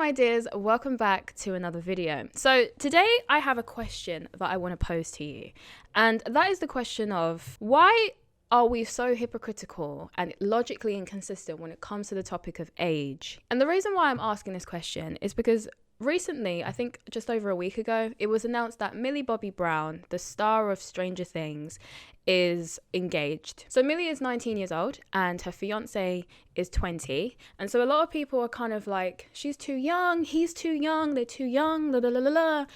my dears, welcome back to another video. So today I have a question that I want to pose to you, and that is the question of why are we so hypocritical and logically inconsistent when it comes to the topic of age? And the reason why I'm asking this question is because recently, I think just over a week ago, it was announced that Millie Bobby Brown, the star of Stranger Things, is engaged. So Millie is 19 years old and her fiance is 20. And so a lot of people are kind of like, she's too young, he's too young, they're too young, la la la la la.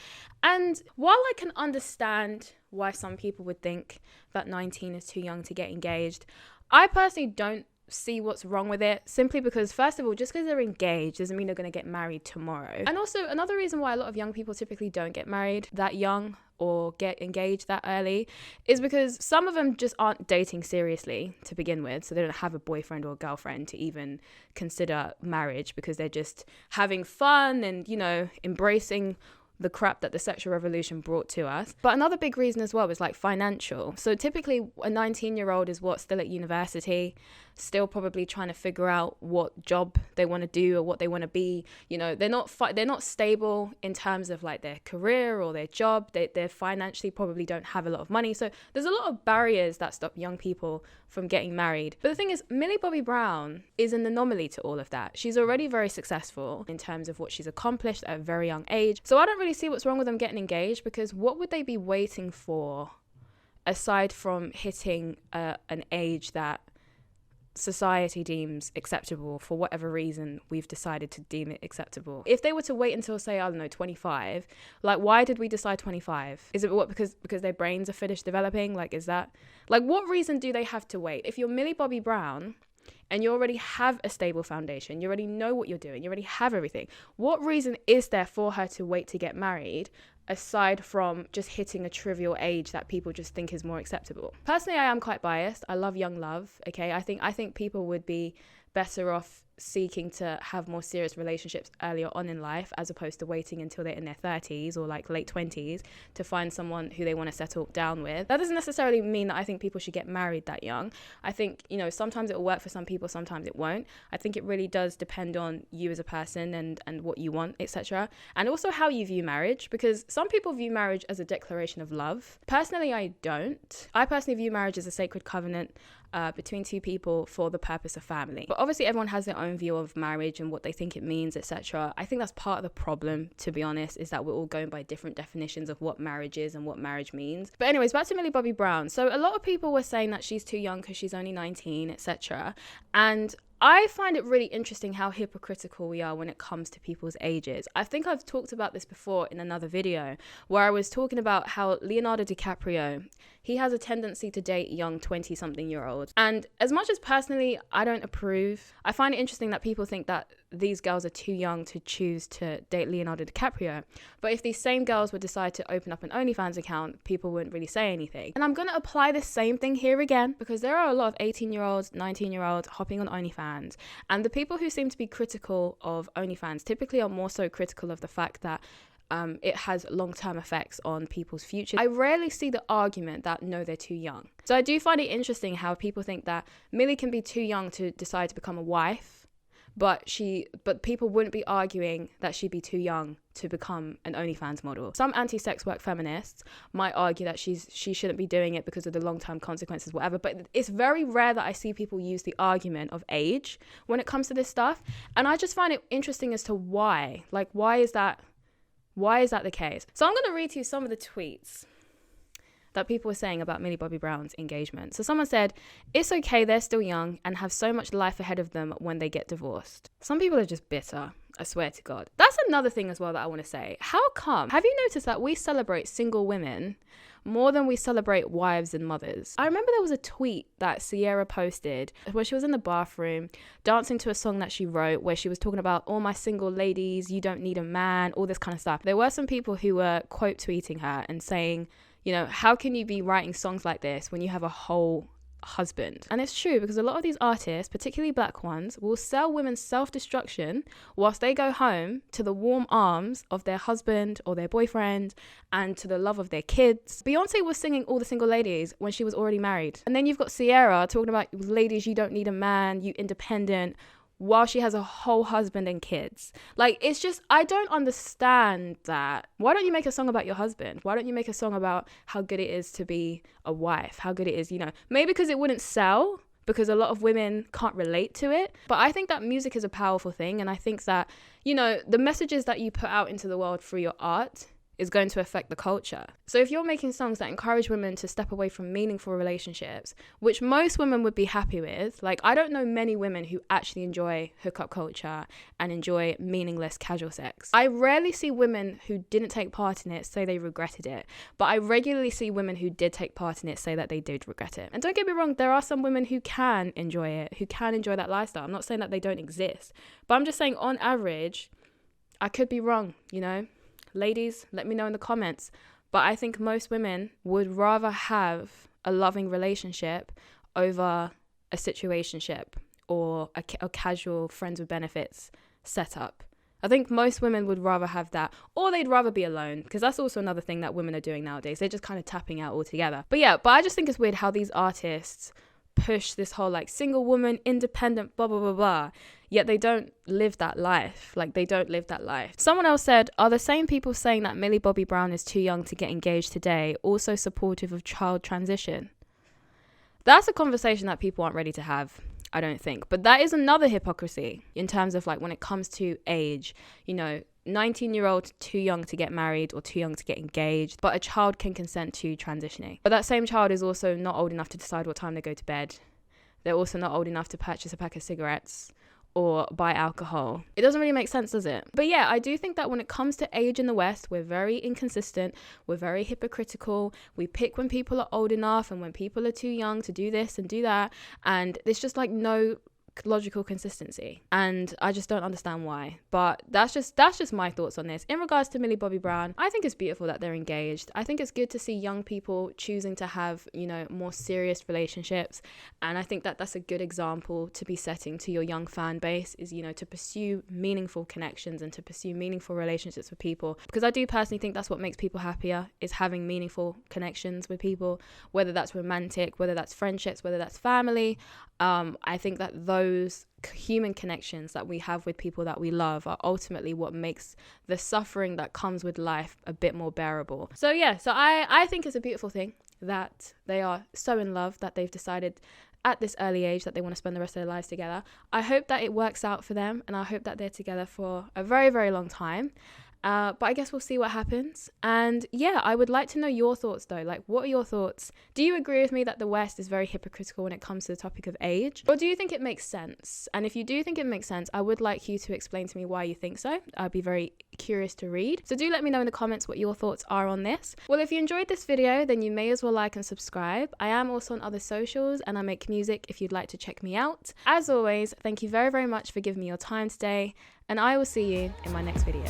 And while I can understand why some people would think that 19 is too young to get engaged, I personally don't see what's wrong with it, simply because, first of all, just because they're engaged doesn't mean they're going to get married tomorrow. And also, another reason why a lot of young people typically don't get married that young or get engaged that early is because some of them just aren't dating seriously to begin with, so they don't have a boyfriend or a girlfriend to even consider marriage, because they're just having fun and, you know, embracing the crap that the sexual revolution brought to us. But another big reason as well is like financial. So typically a 19-year-old is still at university, still probably trying to figure out what job they want to do or what they want to be. You know, they're not stable in terms of like their career or their job. They financially probably don't have a lot of money. So there's a lot of barriers that stop young people from getting married. But the thing is, Millie Bobby Brown is an anomaly to all of that. She's already very successful in terms of what she's accomplished at a very young age. So I don't really see what's wrong with them getting engaged, because what would they be waiting for aside from hitting an age that society deems acceptable? For whatever reason, we've decided to deem it acceptable. If they were to wait until, say, I don't know, 25, like, why did we decide 25? Is it because their brains are finished developing? Like, is that, like, what reason do they have to wait? If you're Millie Bobby Brown and you already have a stable foundation, you already know what you're doing, you already have everything, what reason is there for her to wait to get married, aside from just hitting a trivial age that people just think is more acceptable? Personally, I am quite biased. I love young love, okay? I think people would be better off seeking to have more serious relationships earlier on in life, as opposed to waiting until they're in their 30s or like late 20s to find someone who they want to settle down with. That doesn't necessarily mean that I think people should get married that young. I think, you know, sometimes it will work for some people, sometimes it won't. I think it really does depend on you as a person and what you want, etc. And also how you view marriage, because some people view marriage as a declaration of love. Personally, I don't. I personally view marriage as a sacred covenant between two people for the purpose of family. But obviously everyone has their own view of marriage and what they think it means, etc. I think that's part of the problem, to be honest, is that we're all going by different definitions of what marriage is and what marriage means. But anyways, back to Millie Bobby Brown. So a lot of people were saying that she's too young because she's only 19, etc. And I find it really interesting how hypocritical we are when it comes to people's ages. I think I've talked about this before in another video where I was talking about how Leonardo DiCaprio, he has a tendency to date young 20-something-year-olds. And as much as personally I don't approve, I find it interesting that people think that these girls are too young to choose to date Leonardo DiCaprio. But if these same girls would decide to open up an OnlyFans account, people wouldn't really say anything. And I'm going to apply the same thing here again, because there are a lot of 18-year-olds, 19-year-olds hopping on OnlyFans. And the people who seem to be critical of OnlyFans typically are more so critical of the fact that it has long-term effects on people's future. I rarely see the argument that, no, they're too young. So I do find it interesting how people think that Millie can be too young to decide to become a wife, but people wouldn't be arguing that she'd be too young to become an OnlyFans model. Some anti-sex work feminists might argue that she shouldn't be doing it because of the long-term consequences, whatever. But it's very rare that I see people use the argument of age when it comes to this stuff. And I just find it interesting as to why. Like, why is that the case? So I'm going to read to you some of the tweets that people were saying about Millie Bobby Brown's engagement. So someone said, it's okay, they're still young and have so much life ahead of them when they get divorced. Some people are just bitter, I swear to God. That's another thing as well that I want to say. How come? Have you noticed that we celebrate single women more than we celebrate wives and mothers? I remember there was a tweet that Sierra posted where she was in the bathroom dancing to a song that she wrote, where she was talking about all my single ladies, you don't need a man, all this kind of stuff. There were some people who were quote tweeting her and saying, you know, how can you be writing songs like this when you have a whole husband? And it's true, because a lot of these artists, particularly black ones, will sell women's self-destruction whilst they go home to the warm arms of their husband or their boyfriend and to the love of their kids. Beyonce was singing All the Single Ladies when she was already married. And then you've got Sierra talking about, ladies, you don't need a man, you independent, while she has a whole husband and kids. Like, it's just, I don't understand that. Why don't you make a song about your husband? Why don't you make a song about how good it is to be a wife? How good it is, maybe because it wouldn't sell, because a lot of women can't relate to it. But I think that music is a powerful thing. And I think that, the messages that you put out into the world through your art is going to affect the culture. So if you're making songs that encourage women to step away from meaningful relationships, which most women would be happy with, like, I don't know many women who actually enjoy hookup culture and enjoy meaningless casual sex. I rarely see women who didn't take part in it say they regretted it, but I regularly see women who did take part in it say that they did regret it. And don't get me wrong, there are some women who can enjoy it, who can enjoy that lifestyle. I'm not saying that they don't exist, but I'm just saying on average, I could be wrong, Ladies, let me know in the comments. But I think most women would rather have a loving relationship over a situationship or a casual friends with benefits setup. I think most women would rather have that, or they'd rather be alone, because that's also another thing that women are doing nowadays. They're just kind of tapping out altogether. But I just think it's weird how these artists push this whole like single woman, independent, blah, blah, blah, blah. Yet they don't live that life. Like, they don't live that life. Someone else said, are the same people saying that Millie Bobby Brown is too young to get engaged today also supportive of child transition? That's a conversation that people aren't ready to have, I don't think. But that is another hypocrisy in terms of like when it comes to age, 19-year-old too young to get married or too young to get engaged, but a child can consent to transitioning. But that same child is also not old enough to decide what time they go to bed. They're also not old enough to purchase a pack of cigarettes or buy alcohol. It doesn't really make sense, does it? But I do think that when it comes to age in the West, we're very inconsistent. We're very hypocritical. We pick when people are old enough and when people are too young to do this and do that. And there's just like no logical consistency, and I just don't understand why. But that's just my thoughts on this. In regards to Millie Bobby Brown, I think it's beautiful that they're engaged. I think it's good to see young people choosing to have more serious relationships, and I think that that's a good example to be setting to your young fan base, is to pursue meaningful connections and to pursue meaningful relationships with people, because I do personally think that's what makes people happier, is having meaningful connections with people, whether that's romantic, whether that's friendships, whether that's family. I think that those human connections that we have with people that we love are ultimately what makes the suffering that comes with life a bit more bearable. So I think it's a beautiful thing that they are so in love that they've decided at this early age that they want to spend the rest of their lives together. I hope that it works out for them, and I hope that they're together for a very, very long time. But I guess we'll see what happens. And I would like to know your thoughts though. Like, what are your thoughts? Do you agree with me that the West is very hypocritical when it comes to the topic of age? Or do you think it makes sense? And if you do think it makes sense, I would like you to explain to me why you think so. I'd be very curious to read. So do let me know in the comments what your thoughts are on this. Well, if you enjoyed this video, then you may as well like and subscribe. I am also on other socials and I make music if you'd like to check me out. As always, thank you very, very much for giving me your time today, and I will see you in my next video.